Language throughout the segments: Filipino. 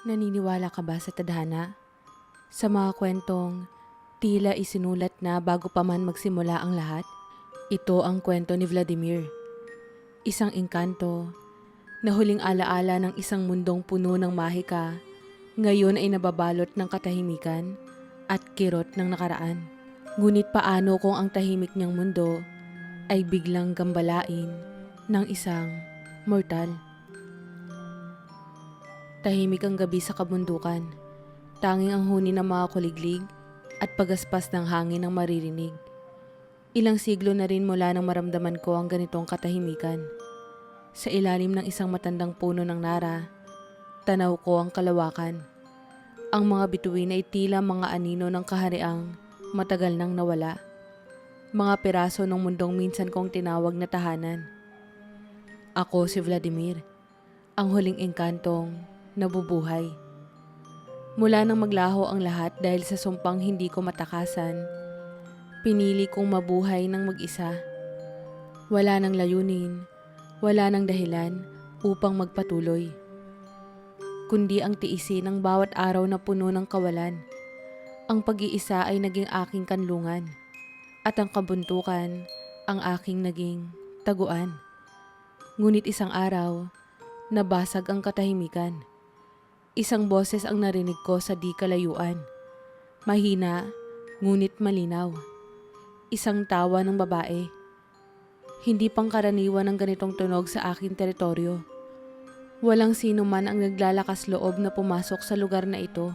Naniniwala ka ba sa tadhana? Sa mga kwentong tila isinulat na bago pa man magsimula ang lahat? Ito ang kwento ni Vladimir. Isang engkanto na huling alaala ng isang mundong puno ng mahika, ngayon ay nababalot ng katahimikan at kirot ng nakaraan. Ngunit paano kung ang tahimik niyang mundo ay biglang gambalain ng isang mortal? Tahimik ang gabi sa kabundukan. Tanging ang huni ng mga kuliglig at pagaspas ng hangin ang maririnig. Ilang siglo na rin mula nang maramdaman ko ang ganitong katahimikan. Sa ilalim ng isang matandang puno ng nara, tanaw ko ang kalawakan. Ang mga bituin ay tila mga anino ng kahariang matagal nang nawala. Mga piraso ng mundong minsan kong tinawag na tahanan. Ako si Vladimir, ang huling engkantong nabubuhay. Mula nang maglaho ang lahat dahil sa sumpang hindi ko matakasan, pinili kong mabuhay ng mag-isa. Wala nang layunin, wala nang dahilan upang magpatuloy, kundi ang tiisin ng bawat araw na puno ng kawalan. Ang pag-iisa ay naging aking kanlungan, at ang kabuntukan ang aking naging taguan. Ngunit isang araw, nabasag ang katahimikan. Isang boses ang narinig ko sa di kalayuan. Mahina, ngunit malinaw. Isang tawa ng babae. Hindi pangkaraniwan ang ganitong tunog sa aking teritoryo. Walang sino man ang naglalakas loob na pumasok sa lugar na ito.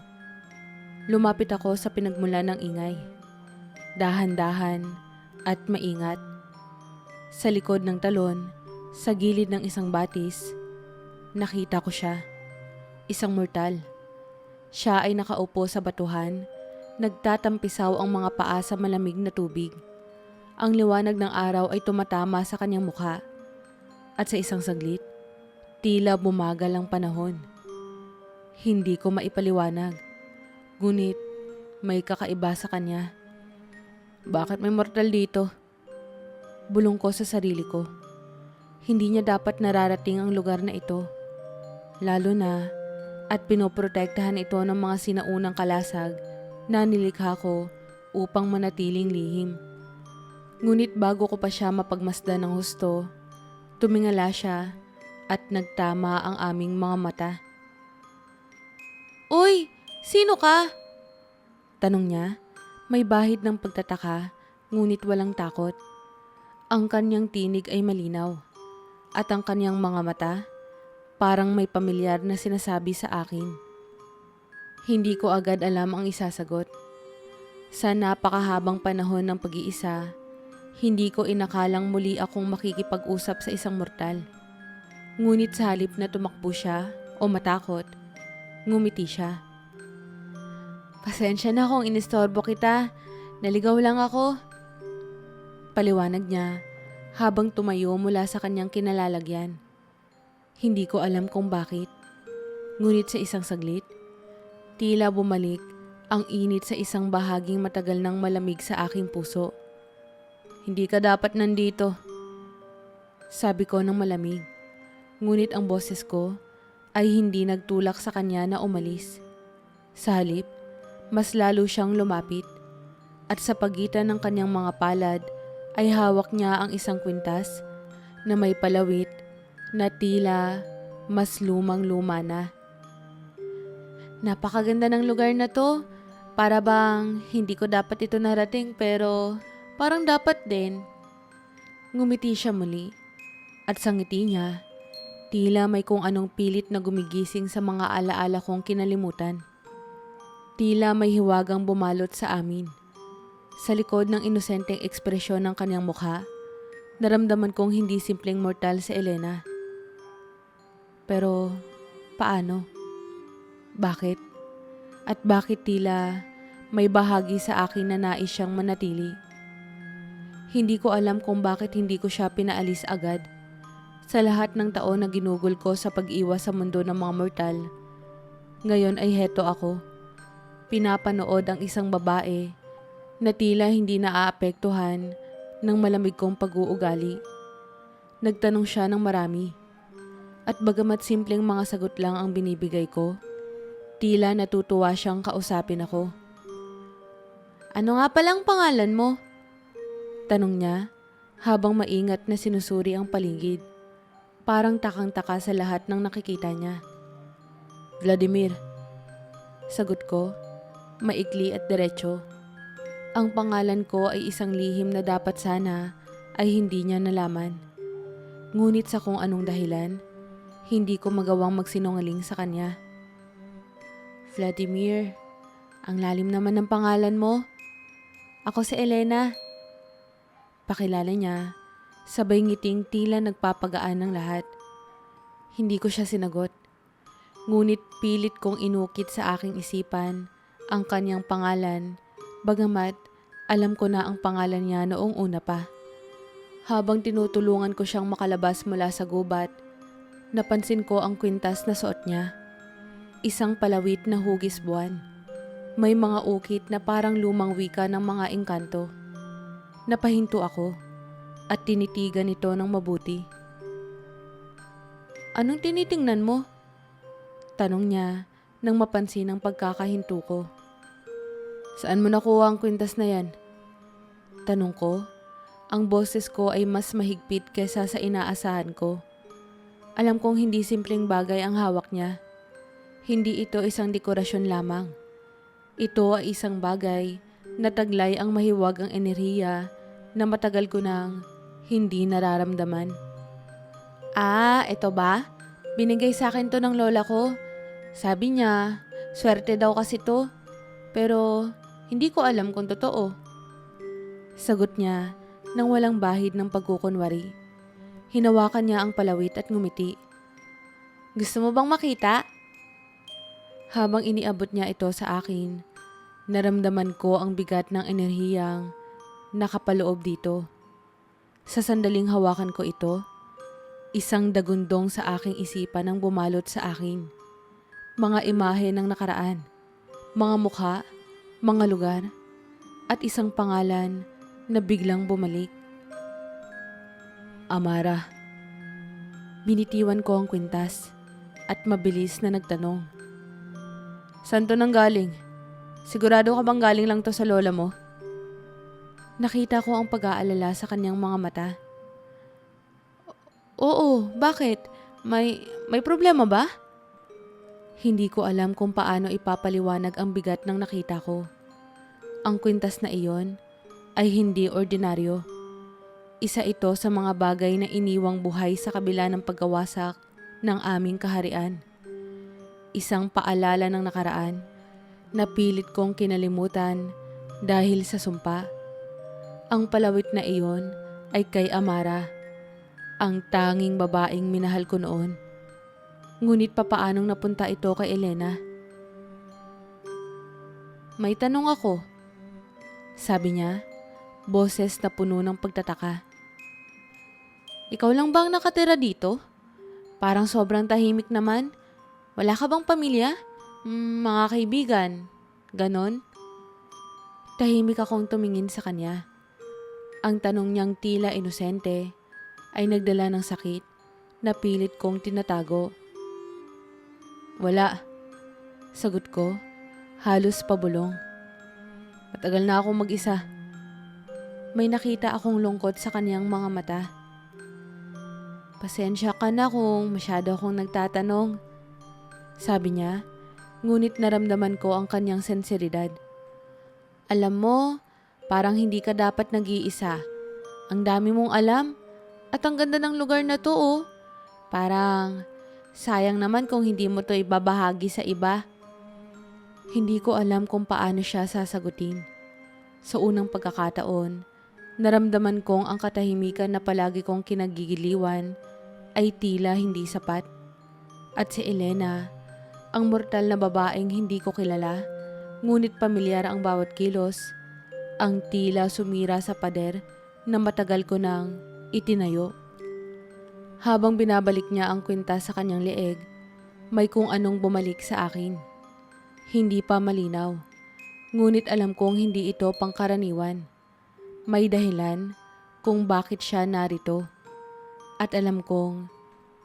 Lumapit ako sa pinagmulan ng ingay. Dahan-dahan at maingat. Sa likod ng talon, sa gilid ng isang batis, nakita ko siya. Isang mortal. Siya ay nakaupo sa batuhan, nagtatampisaw ang mga paa sa malamig na tubig. Ang liwanag ng araw ay tumatama sa kanyang mukha. At sa isang saglit, tila bumagal ang panahon. Hindi ko maipaliwanag. Ngunit may kakaiba sa kanya. Bakit may mortal dito? Bulong ko sa sarili ko. Hindi niya dapat nararating ang lugar na ito. Lalo na at pinoprotektahan ito ng mga sinaunang kalasag na nilikha ko upang manatiling lihim. Ngunit bago ko pa siya mapagmasdan ng husto, tumingala siya at nagtama ang aming mga mata. "Uy! Sino ka?" Tanong niya, may bahid ng pagtataka ngunit walang takot. Ang kanyang tinig ay malinaw at ang kanyang mga mata parang may pamilyar na sinasabi sa akin. Hindi ko agad alam ang isasagot. Sa napakahabang panahon ng pag-iisa, hindi ko inakalang muli akong makikipag-usap sa isang mortal. Ngunit sa halip na tumakbo siya o matakot, ngumiti siya. "Pasensya na kung inistorbo kita. Naligaw lang ako." Paliwanag niya habang tumayo mula sa kanyang kinalalagyan. Hindi ko alam kung bakit. Ngunit sa isang saglit, tila bumalik ang init sa isang bahaging matagal nang malamig sa aking puso. "Hindi ka dapat nandito," sabi ko ng malamig. Ngunit ang boses ko ay hindi nagtulak sa kanya na umalis. Sa halip, mas lalo siyang lumapit at sa pagitan ng kanyang mga palad ay hawak niya ang isang kwintas na may palawit na tila mas lumang-luma na. "Napakaganda ng lugar na to. Para bang hindi ko dapat ito narating pero parang dapat din." Ngumiti siya muli at sa ngiti niya, tila may kung anong pilit na gumigising sa mga alaala kong kinalimutan. Tila may hiwagang bumalot sa amin. Sa likod ng inosenteng ekspresyon ng kanyang mukha, naramdaman kong hindi simpleng mortal si Elena. Pero paano? Bakit? At bakit tila may bahagi sa akin na nais siyang manatili? Hindi ko alam kung bakit hindi ko siya pinaalis agad. Sa lahat ng taon na ginugol ko sa pag-iwas sa mundo ng mga mortal, ngayon ay heto ako. Pinapanood ang isang babae na tila hindi naaapektuhan ng malamig kong pag-uugali. Nagtanong siya ng marami. At bagamat simpleng mga sagot lang ang binibigay ko, Tila natutuwa siyang kausapin ako. Ano nga palang pangalan mo? Tanong niya habang maingat na sinusuri ang paligid. Parang takang-taka sa lahat ng nakikita niya. Vladimir. Sagot ko, maikli at diretso. Ang pangalan ko ay isang lihim na dapat sana ay hindi niya nalaman. Ngunit sa kung anong dahilan, hindi ko magawang magsinungaling sa kanya. Vladimir, ang lalim naman ng pangalan mo. Ako si Elena. Pakilala niya, sabay ngiting tila nagpapagaan ng lahat. Hindi ko siya sinagot. Ngunit pilit kong inukit sa aking isipan ang kanyang pangalan, bagamat alam ko na ang pangalan niya noong una pa. Habang tinutulungan ko siyang makalabas mula sa gubat, napansin ko ang kwintas na suot niya. Isang palawit na hugis buwan. May mga ukit na parang lumang wika ng mga engkanto. Napahinto ako at tinitigan ito ng mabuti. Anong tinitingnan mo? Tanong niya nang mapansin ang pagkakahinto ko. Saan mo nakuha ang kwintas na yan? Tanong ko. Ang boses ko ay mas mahigpit kaysa sa inaasahan ko. Alam kong hindi simpleng bagay ang hawak niya. Hindi ito isang dekorasyon lamang. Ito ay isang bagay na taglay ang mahiwagang enerhiya na matagal ko nang hindi nararamdaman. Ito ba? Binigay sa akin to ng lola ko. Sabi niya, swerte daw kasi to. Pero hindi ko alam kung totoo. Sagot niya nang walang bahid ng pagkukunwari. Hinawakan niya ang palawit at ngumiti. Gusto mo bang makita? Habang iniabot niya ito sa akin, naramdaman ko ang bigat ng enerhiyang nakapaloob dito. Sa sandaling hawakan ko ito, isang dagundong sa aking isipan ang bumalot sa akin. Mga imahe ng nakaraan, mga mukha, mga lugar, at isang pangalan na biglang bumalik. Amara. Binitiwan ko ang kwintas at mabilis na nagtanong. Saan to nang galing? Sigurado ka bang galing lang to sa lola mo? Nakita ko ang pag-aalala sa kanyang mga mata. Oo, bakit? May problema ba? Hindi ko alam kung paano ipapaliwanag ang bigat ng nakita ko. Ang kwintas na iyon ay hindi ordinaryo. Isa ito sa mga bagay na iniwang buhay sa kabila ng pagkawasak ng aming kaharian. Isang paalala ng nakaraan na pilit kong kinalimutan dahil sa sumpa. Ang palawit na iyon ay kay Amara, ang tanging babaeng minahal ko noon. Ngunit papaanong napunta ito kay Elena? May tanong ako, sabi niya, boses na puno ng pagtataka. Ikaw lang bang nakatira dito? Parang sobrang tahimik naman. Wala ka bang pamilya? Mga kaibigan? Ganon? Tahimik akong tumingin sa kanya. Ang tanong niyang tila inosente ay nagdala ng sakit na pilit kong tinatago. Wala. Sagot ko, halos pabulong. Matagal na akong mag-isa. May nakita akong lungkot sa kaniyang mga mata. Pasensya ka na kung masyado akong nagtatanong. Sabi niya, ngunit naramdaman ko ang kanyang sensiridad. Alam mo, parang hindi ka dapat nag-iisa. Ang dami mong alam at ang ganda ng lugar na to oh. Parang sayang naman kung hindi mo to ibabahagi sa iba. Hindi ko alam kung paano siya sasagutin. Sa unang pagkakataon, naramdaman kong ang katahimikan na palagi kong kinagigiliwan ay tila hindi sapat. At si Elena, ang mortal na babaeng hindi ko kilala, ngunit pamilyar ang bawat kilos, ang tila sumira sa pader na matagal ko nang itinayo. Habang binabalik niya ang kwintas sa kanyang leeg, may kung anong bumalik sa akin. Hindi pa malinaw, ngunit alam kong hindi ito pangkaraniwan. May dahilan kung bakit siya narito. At alam kong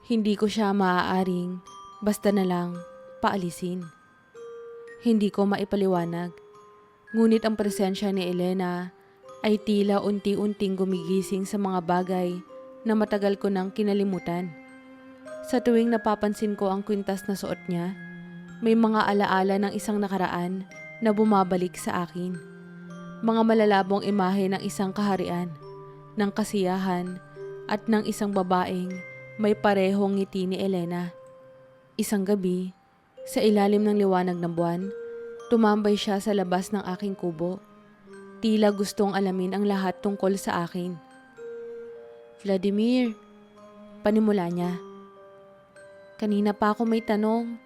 hindi ko siya maaaring basta na lang paalisin. Hindi ko maipaliwanag. Ngunit ang presensya ni Elena ay tila unti-unting gumigising sa mga bagay na matagal ko nang kinalimutan. Sa tuwing napapansin ko ang kwintas na suot niya, may mga alaala ng isang nakaraan na bumabalik sa akin. Mga malalabong imahe ng isang kaharian, ng kasiyahan at ng isang babaeng may parehong ngiti ni Elena. Isang gabi, sa ilalim ng liwanag ng buwan, tumambay siya sa labas ng aking kubo. Tila gustong alamin ang lahat tungkol sa akin. "Vladimir," panimula niya. "Kanina pa ako may tanong.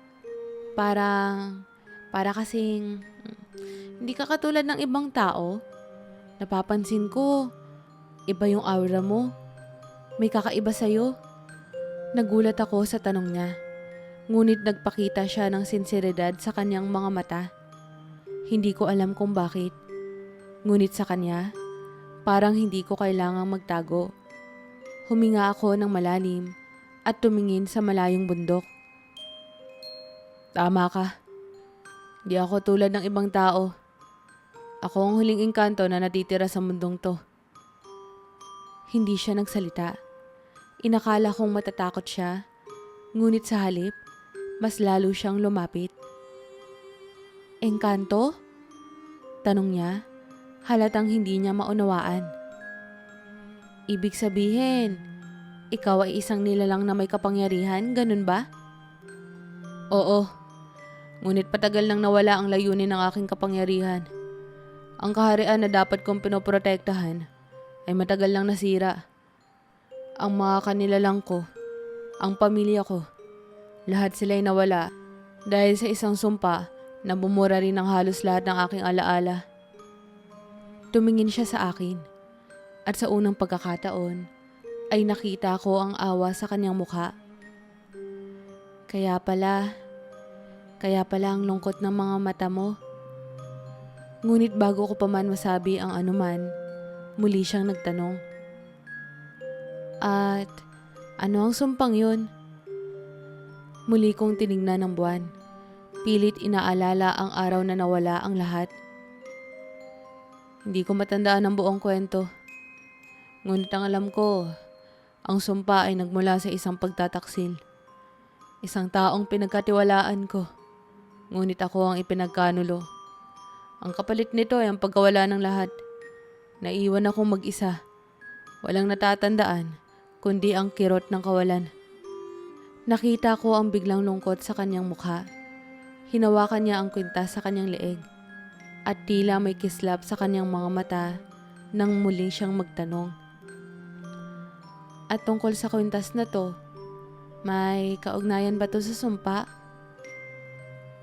Para kasing hindi ka katulad ng ibang tao. Napapansin ko, iba yung aura mo. May kakaiba sa'yo." Nagulat ako sa tanong niya. Ngunit nagpakita siya ng sinseridad sa kanyang mga mata. Hindi ko alam kung bakit. Ngunit sa kanya, parang hindi ko kailangang magtago. Huminga ako ng malalim at tumingin sa malayong bundok. "Tama ka. Di ako tulad ng ibang tao. Ako ang huling engkanto na natitira sa mundong to." Hindi siya nagsalita. Inakala kong matatakot siya, ngunit sa halip, mas lalo siyang lumapit. "Engkanto?" tanong niya, halatang hindi niya maunawaan. "Ibig sabihin, ikaw ay isang nilalang na may kapangyarihan, ganun ba?" "Oo, ngunit patagal nang nawala ang layunin ng aking kapangyarihan. Ang kaharian na dapat kong pinoprotektahan ay matagal lang nasira. Ang mga kanilalang ko, ang pamilya ko, lahat sila'y nawala dahil sa isang sumpa na bumura rin ng halos lahat ng aking alaala." Tumingin siya sa akin at sa unang pagkakataon ay nakita ko ang awa sa kanyang mukha. Kaya pala ang lungkot ng mga mata mo." Ngunit bago ko pa man masabi ang anuman, muli siyang nagtanong. "At ano ang sumpang yun?" Muli kong tinignan ng buwan. Pilit inaalala ang araw na nawala ang lahat. Hindi ko matandaan ang buong kwento. Ngunit ang alam ko, ang sumpa ay nagmula sa isang pagtataksil. Isang taong pinagkatiwalaan ko, ngunit ako ang ipinagkanulo. Ang kapalit nito ay ang pagkawala ng lahat. Naiwan akong mag-isa. Walang natatandaan, kundi ang kirot ng kawalan. Nakita ko ang biglang lungkot sa kanyang mukha. Hinawakan niya ang kwintas sa kanyang leeg at tila may kislap sa kanyang mga mata nang muling siyang magtanong. "At tungkol sa kwintas na to, may kaugnayan ba to sa sumpa?"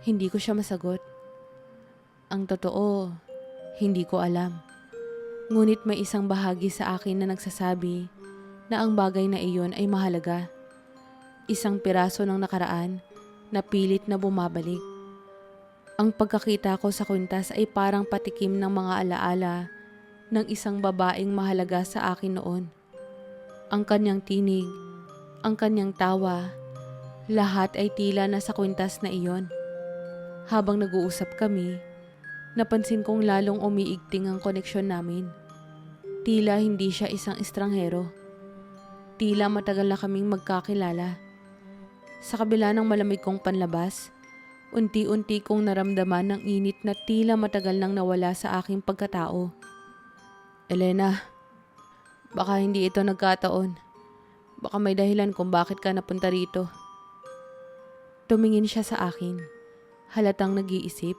Hindi ko siya masagot. Ang totoo, hindi ko alam. Ngunit may isang bahagi sa akin na nagsasabi na ang bagay na iyon ay mahalaga. Isang piraso ng nakaraan na pilit na bumabalik. Ang pagkakita ko sa kwintas ay parang patikim ng mga alaala ng isang babaeng mahalaga sa akin noon. Ang kanyang tinig, ang kanyang tawa, lahat ay tila nasa kwintas na iyon. Habang nag-uusap kami, napansin kong lalong umiigting ang koneksyon namin. Tila hindi siya isang estranghero. Tila matagal na kaming magkakilala. Sa kabila ng malamig kong panlabas, unti-unti kong naramdaman ng init na tila matagal nang nawala sa aking pagkatao. "Elena, baka hindi ito nagkataon. Baka may dahilan kung bakit ka napunta rito." Tumingin siya sa akin, halatang nag-iisip.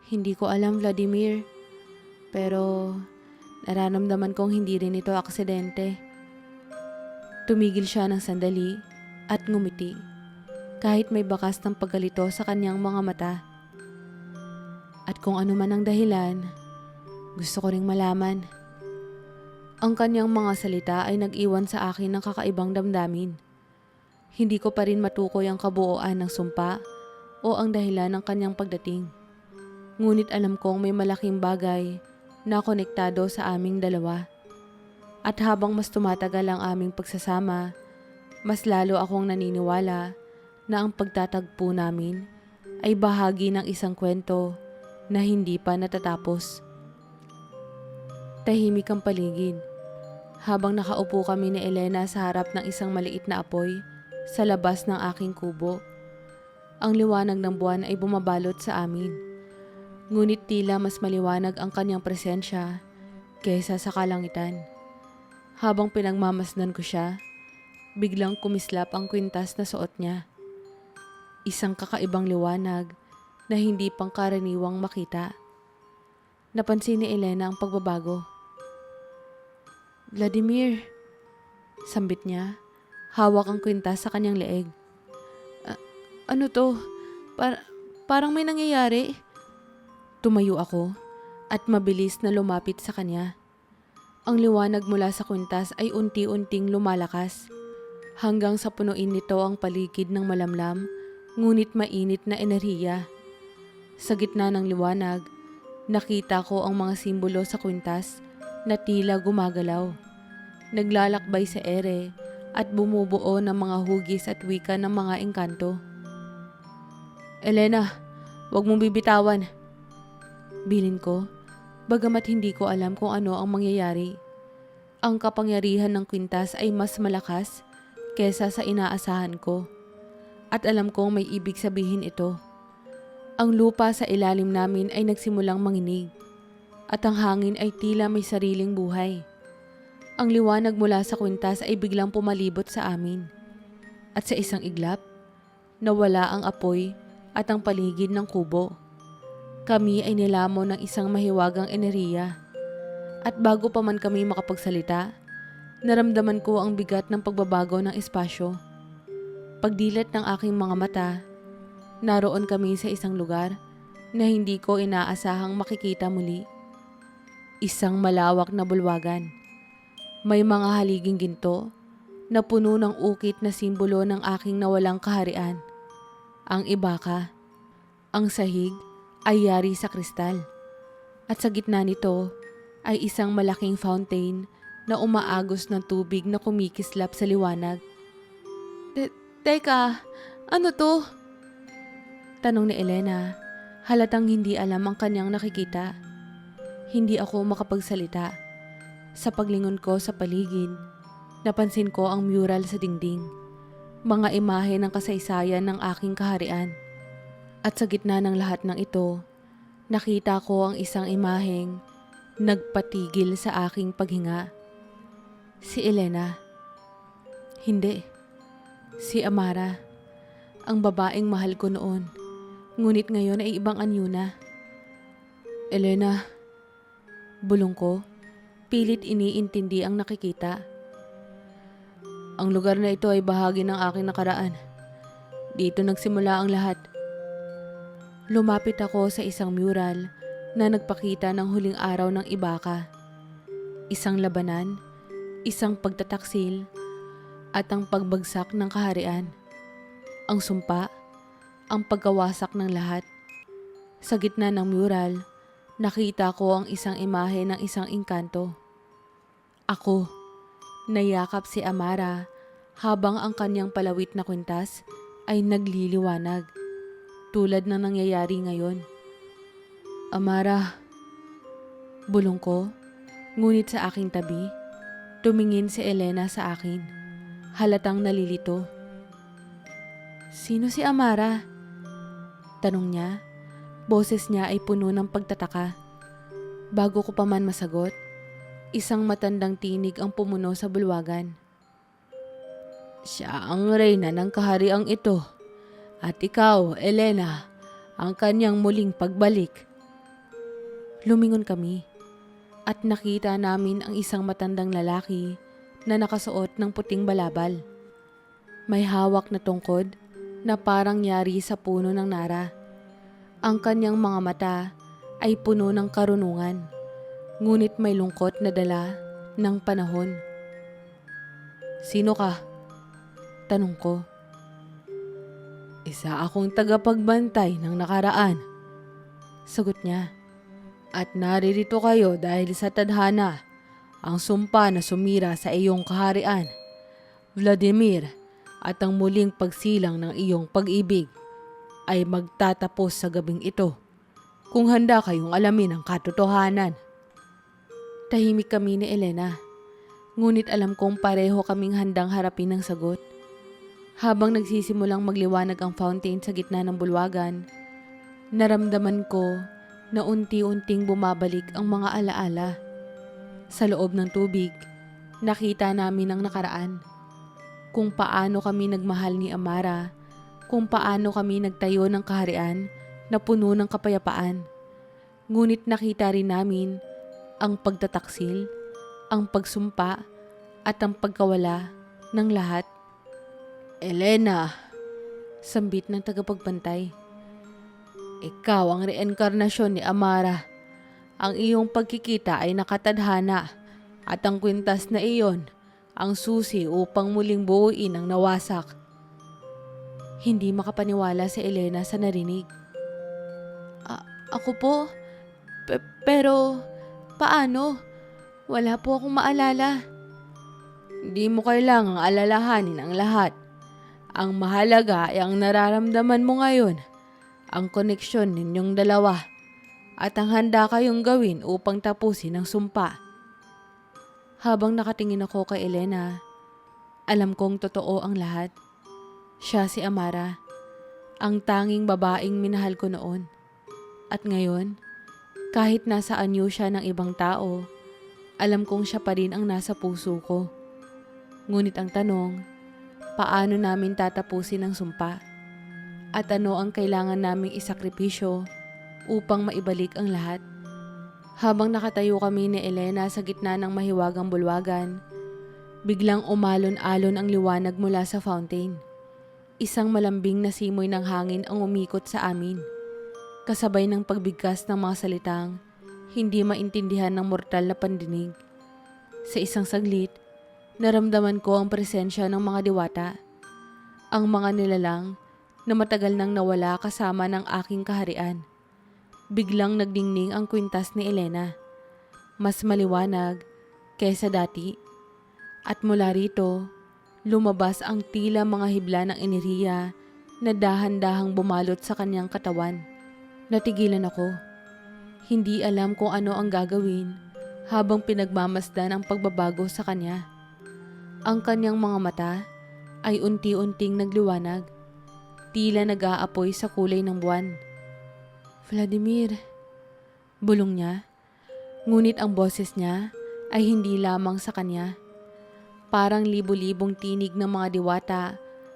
"Hindi ko alam, Vladimir. Pero nararamdaman kong hindi rin ito aksidente." Tumigil siya ng sandali at ngumiti, kahit may bakas ng paggalito sa kanyang mga mata. "At kung ano man ang dahilan, gusto ko ring malaman." Ang kanyang mga salita ay nag-iwan sa akin ng kakaibang damdamin. Hindi ko pa rin matukoy ang kabuuan ng sumpa o ang dahilan ng kanyang pagdating. Ngunit alam kong may malaking bagay na konektado sa aming dalawa. At habang mas tumatagal ang aming pagsasama, mas lalo akong naniniwala na ang pagtatagpo namin ay bahagi ng isang kwento na hindi pa natatapos. Tahimik ang paligid habang nakaupo kami ni Elena sa harap ng isang maliit na apoy sa labas ng aking kubo. Ang liwanag ng buwan ay bumabalot sa amin, ngunit tila mas maliwanag ang kanyang presensya kaysa sa kalangitan. Habang pinagmamasdan ko siya, biglang kumislap ang kwintas na suot niya. Isang kakaibang liwanag na hindi pangkaraniwang makita. Napansin ni Elena ang pagbabago. "Vladimir," sambit niya, hawak ang kwintas sa kanyang leeg. Ano to? Parang may nangyayari." Tumayo ako at mabilis na lumapit sa kanya. Ang liwanag mula sa kwintas ay unti-unting lumalakas hanggang sa punuin nito ang paligid ng malamlam ngunit mainit na enerhiya. Sa gitna ng liwanag, nakita ko ang mga simbolo sa kwintas na tila gumagalaw, naglalakbay sa ere at bumubuo ng mga hugis at wika ng mga engkanto. "Elena, wag mong bibitawan," bilin ko, bagamat hindi ko alam kung ano ang mangyayari. Ang kapangyarihan ng kwintas ay mas malakas kesa sa inaasahan ko. At alam kong may ibig sabihin ito. Ang lupa sa ilalim namin ay nagsimulang manginig. At ang hangin ay tila may sariling buhay. Ang liwanag mula sa kwintas ay biglang pumalibot sa amin. At sa isang iglap, nawala ang apoy at ang paligid ng kubo. Kami ay nilamon ng isang mahiwagang enerhiya. At bago pa man kami makapagsalita, naramdaman ko ang bigat ng pagbabago ng espasyo. Pagdilat ng aking mga mata, naroon kami sa isang lugar na hindi ko inaasahang makikita muli. Isang malawak na bulwagan. May mga haliging ginto na puno ng ukit na simbolo ng aking nawalang kaharian. Ang ibaka. Ang sahig ay yari sa kristal. At sa gitna nito ay isang malaking fountain na umaagos ng tubig na kumikislap sa liwanag. Teka, ano to?" tanong ni Elena, halatang hindi alam ang kanyang nakikita. Hindi ako makapagsalita. Sa paglingon ko sa paligid, napansin ko ang mural sa dingding, mga imahe ng kasaysayan ng aking kaharian. At sa gitna ng lahat ng ito, nakita ko ang isang imaheng nagpatigil sa aking paghinga. Si Elena. Hindi. Si Amara. Ang babaeng mahal ko noon. Ngunit ngayon ay ibang anyo na. "Elena," bulong ko, pilit iniintindi ang nakikita. "Ang lugar na ito ay bahagi ng aking nakaraan. Dito nagsimula ang lahat." Lumapit ako sa isang mural na nagpakita ng huling araw ng ibaka. Isang labanan, isang pagtataksil, at ang pagbagsak ng kaharian. Ang sumpa, ang pagkawasak ng lahat. Sa gitna ng mural, nakita ko ang isang imahe ng isang engkanto. Ako, nayakap si Amara habang ang kanyang palawit na kwintas ay nagliliwanag, tulad ng nangyayari ngayon. "Amara," bulong ko, ngunit sa aking tabi, tumingin si Elena sa akin. Halatang nalilito. "Sino si Amara?" tanong niya. Boses niya ay puno ng pagtataka. Bago ko pa man masagot, isang matandang tinig ang pumuno sa bulwagan. "Siya ang reyna ng kahariang ito. At ikaw, Elena, ang kanyang muling pagbalik." Lumingon kami at nakita namin ang isang matandang lalaki na nakasuot ng puting balabal. May hawak na tungkod na parang yari sa puno ng nara. Ang kanyang mga mata ay puno ng karunungan, ngunit may lungkot na dala ng panahon. "Sino ka?" tanong ko. "Isa akong tagapagbantay ng nakaraan," sagot niya. "At naririto kayo dahil sa tadhana, ang sumpa na sumira sa iyong kaharian, Vladimir, at ang muling pagsilang ng iyong pag-ibig." ay magtatapos sa gabing ito kung handa kayong alamin ang katotohanan. Tahimik kami ni Elena, ngunit alam kong pareho kaming handang harapin ang sagot. Habang nagsisimulang magliwanag ang fountain sa gitna ng bulwagan, naramdaman ko na unti-unting bumabalik ang mga alaala. Sa loob ng tubig, nakita namin ang nakaraan. Kung paano kami nagmahal ni Amara, kung paano kami nagtayo ng kaharian na puno ng kapayapaan. Ngunit nakita rin namin ang pagtataksil, ang pagsumpa at ang pagkawala ng lahat. Elena, sambit ng tagapagbantay. Ikaw ang reinkarnasyon ni Amara. Ang iyong pagkikita ay nakatadhana at ang kwintas na iyon ang susi upang muling buuin ang nawasak. Hindi makapaniwala si Elena sa narinig. Ako po? Pero paano? Wala po akong maalala. Hindi mo kailangang alalahanin ang lahat. Ang mahalaga ay ang nararamdaman mo ngayon, ang koneksyon ninyong dalawa, at ang handa kayong gawin upang tapusin ang sumpa. Habang nakatingin ako kay Elena, alam kong totoo ang lahat. Siya si Amara, ang tanging babaeng minahal ko noon. At ngayon, kahit nasa anyo siya ng ibang tao, alam kong siya pa rin ang nasa puso ko. Ngunit ang tanong, paano namin tatapusin ang sumpa? At ano ang kailangan naming isakripisyo upang maibalik ang lahat? Habang nakatayo kami ni Elena sa gitna ng mahiwagang bulwagan, biglang umalon-alon ang liwanag mula sa fountain. Isang malambing na simoy ng hangin ang umikot sa amin, kasabay ng pagbigkas ng mga salitang hindi maintindihan ng mortal na pandinig. Sa isang saglit, naramdaman ko ang presensya ng mga diwata, ang mga nilalang na matagal nang nawala kasama ng aking kaharian. Biglang nagdingning ang kwintas ni Elena, mas maliwanag kaysa dati, at mula rito, lumabas ang tila mga hibla ng enerhiya na dahan-dahang bumalot sa kanyang katawan. Natigilan ako. Hindi alam kung ano ang gagawin habang pinagmamasdan ang pagbabago sa kanya. Ang kanyang mga mata ay unti-unting nagliwanag, tila nag-aapoy sa kulay ng buwan. Vladimir, bulong niya, ngunit ang boses niya ay hindi lamang sa kanya. Parang libo-libong tinig ng mga diwata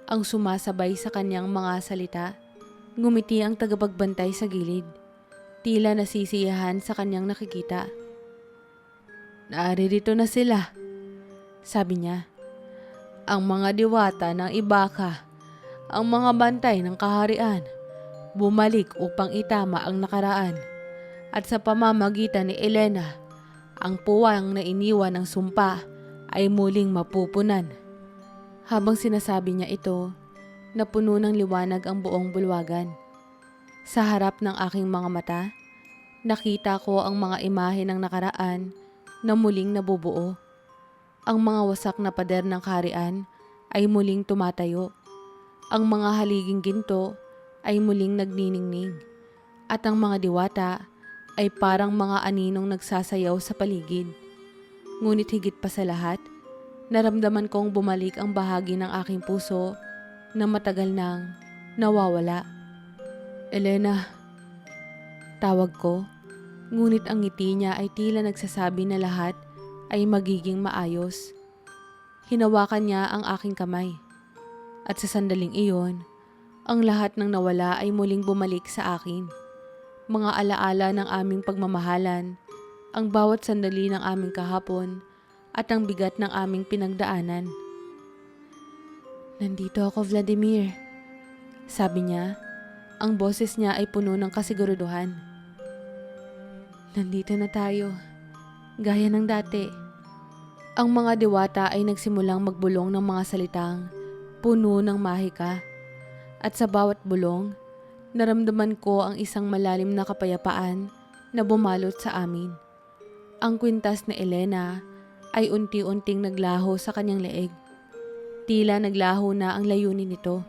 ang sumasabay sa kanyang mga salita. Ngumiti ang tagapagbantay sa gilid, tila nasisiyahan sa kanyang nakikita. Naririto na sila, sabi niya. Ang mga diwata ng Ibaka, ang mga bantay ng kaharian, bumalik upang itama ang nakaraan, at sa pamamagitan ni Elena, ang puwang na iniwan ng sumpa ay muling mapupunan. Habang sinasabi niya ito, napuno ng liwanag ang buong bulwagan. Sa harap ng aking mga mata, nakita ko ang mga imahe ng nakaraan na muling nabubuo. Ang mga wasak na pader ng kaharian ay muling tumatayo. Ang mga haliging ginto ay muling nagniningning, at ang mga diwata ay parang mga aninong nagsasayaw sa paligid. Ngunit higit pa sa lahat, naramdaman kong bumalik ang bahagi ng aking puso na matagal nang nawawala. Elena, tawag ko, ngunit ang ngiti niya ay tila nagsasabi na lahat ay magiging maayos. Hinawakan niya ang aking kamay, at sa sandaling iyon, ang lahat ng nawala ay muling bumalik sa akin. Mga alaala ng aming pagmamahalan, ang bawat sandali ng aming kahapon, at ang bigat ng aming pinagdaanan. Nandito ako, Vladimir, sabi niya. Ang boses niya ay puno ng kasiguraduhan. Nandito na tayo, gaya ng dati. Ang mga diwata ay nagsimulang magbulong ng mga salitang puno ng mahika. At sa bawat bulong, naramdaman ko ang isang malalim na kapayapaan na bumalot sa amin. Ang kwintas na Elena ay unti-unting naglaho sa kanyang leeg. Tila naglaho na ang layunin nito.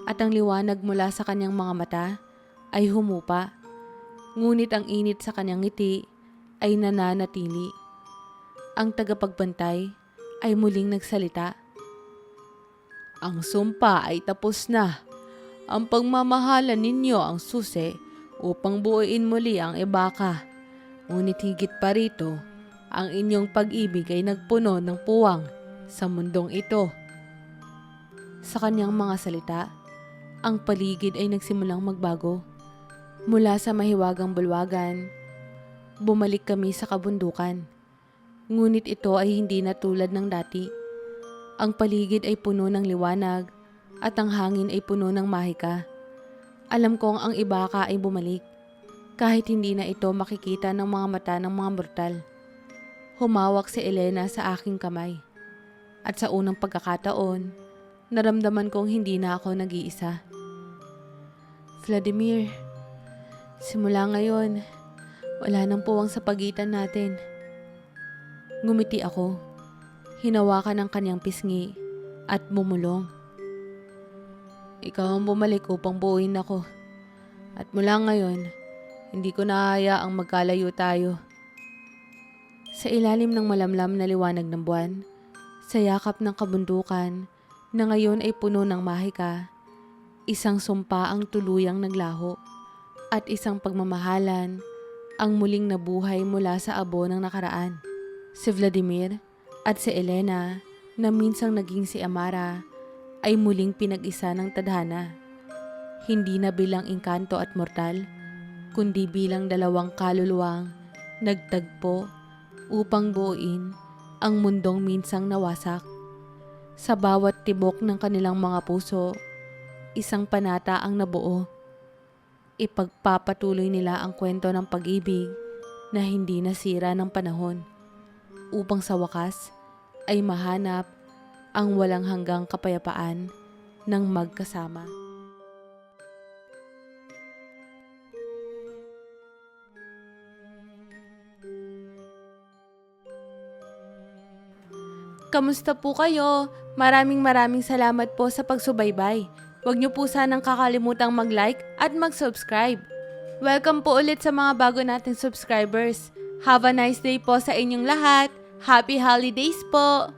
at ang liwanag mula sa kanyang mga mata ay humupa. Ngunit ang init sa kanyang ngiti ay nananatili. Ang tagapagbantay ay muling nagsalita. Ang sumpa ay tapos na. Ang pagmamahalan ninyo ang susi upang buuin muli ang Ibaka. Ngunit higit pa rito, ang inyong pag-ibig ay nagpuno ng puwang sa mundong ito. Sa kanyang mga salita, ang paligid ay nagsimulang magbago. Mula sa mahiwagang bulwagan, bumalik kami sa kabundukan. Ngunit ito ay hindi na tulad ng dati. Ang paligid ay puno ng liwanag at ang hangin ay puno ng mahika. Alam kong ang Ibaka ay bumalik, kahit hindi na ito makikita ng mga mata ng mga mortal. Humawak si Elena sa aking kamay. At sa unang pagkakataon, naramdaman kong hindi na ako nag-iisa. Vladimir, simula ngayon, wala nang puwang sa pagitan natin. Ngumiti ako, hinawakan ang kanyang pisngi at bumulong. Ikaw ang bumalik upang buuin ako. At mula ngayon, hindi ko nahahayaang magkalayo tayo. Sa ilalim ng malamlam na liwanag ng buwan, sa yakap ng kabundukan na ngayon ay puno ng mahika, isang sumpa ang tuluyang naglaho at isang pagmamahalan ang muling nabuhay mula sa abo ng nakaraan. Si Vladimir at si Elena na minsang naging si Amara ay muling pinag-isa ng tadhana. Hindi na bilang engkanto at mortal, kundi bilang dalawang kaluluwang nagtagpo upang buuin ang mundong minsang nawasak. Sa bawat tibok ng kanilang mga puso, isang panata ang nabuo. Ipagpapatuloy nila ang kwento ng pag-ibig na hindi nasira ng panahon, upang sa wakas ay mahanap ang walang hanggang kapayapaan ng magkasama. Kamusta po kayo? Maraming salamat po sa pagsubaybay. Huwag niyo po sanang kakalimutang mag-like at mag-subscribe. Welcome po ulit sa mga bago nating subscribers. Have a nice day po sa inyong lahat. Happy holidays po!